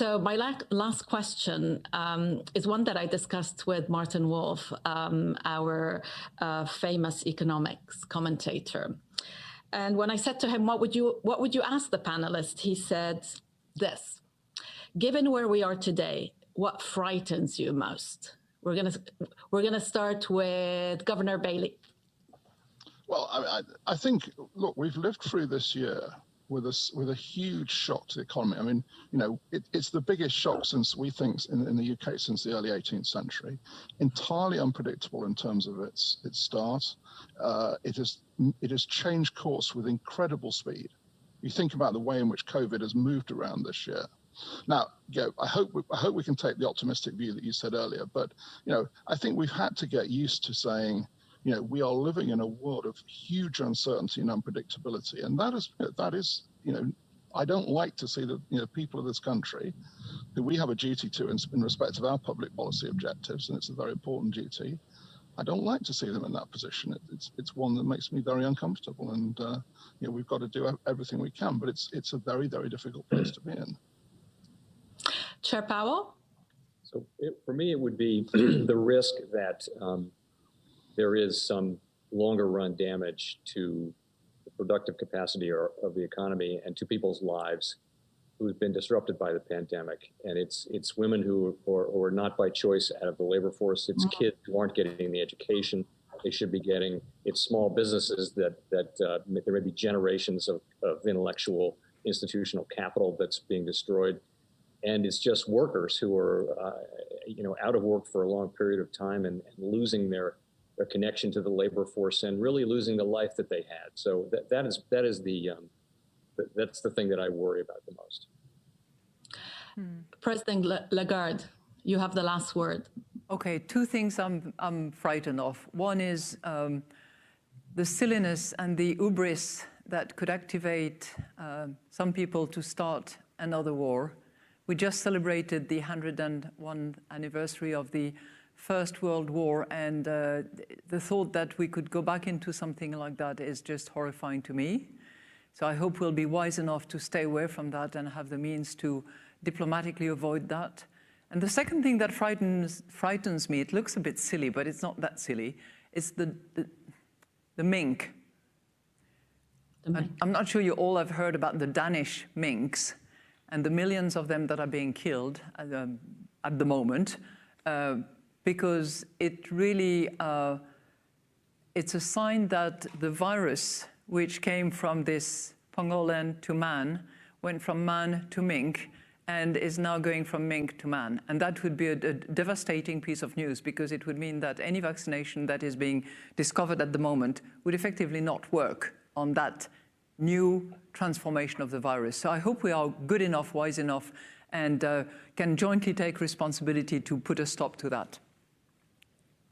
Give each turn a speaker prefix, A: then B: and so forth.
A: So my last question is one that I discussed with Martin Wolf, our famous economics commentator. And when I said to him, what would you ask the panelists? He said this: given where we are today, what frightens you most? We're gonna start with Governor Bailey.
B: Well, I think, look, we've lived through this year with a huge shock to the economy. I mean, it's the biggest shock since we think in the UK since the early 18th century. Entirely unpredictable in terms of its start. It has changed course with incredible speed. You think about the way in which COVID has moved around this year. Now, I hope we can take the optimistic view that you said earlier, but I think we've had to get used to saying, we are living in a world of huge uncertainty and unpredictability, and that is, I don't like to see the people of this country, who we have a duty to in respect of our public policy objectives, and it's a very important duty. I don't like to see them in that position. It's one that makes me very uncomfortable, and we've got to do everything we can, but it's a very, very difficult place to be in.
A: Chair Powell?
C: So for me, it would be the risk that there is some longer run damage to the productive capacity of the economy and to people's lives who've been disrupted by the pandemic. And it's women who are not by choice out of the labor force. It's kids who aren't getting the education they should be getting. It's small businesses that there may be generations of intellectual institutional capital that's being destroyed. And it's just workers who are, out of work for a long period of time and losing their connection to the labor force and really losing the life that they had. So that's the thing that I worry about the most.
A: President Lagarde, you have the last word.
D: Okay, two things I'm frightened of. One is the silliness and the hubris that could activate some people to start another war. We just celebrated the 101st anniversary of the First World War, and the thought that we could go back into something like that is just horrifying to me. So I hope we'll be wise enough to stay away from that and have the means to diplomatically avoid that. And the second thing that frightens me, it looks a bit silly, but it's not that silly, it's the mink. I'm not sure you all have heard about the Danish minks and the millions of them that are being killed at the moment, because it really, it's a sign that the virus, which came from this pangolin to man, went from man to mink, and is now going from mink to man. And that would be a devastating piece of news, because it would mean that any vaccination that is being discovered at the moment would effectively not work on that new transformation of the virus. So I hope we are good enough, wise enough, and can jointly take responsibility to put a stop to that.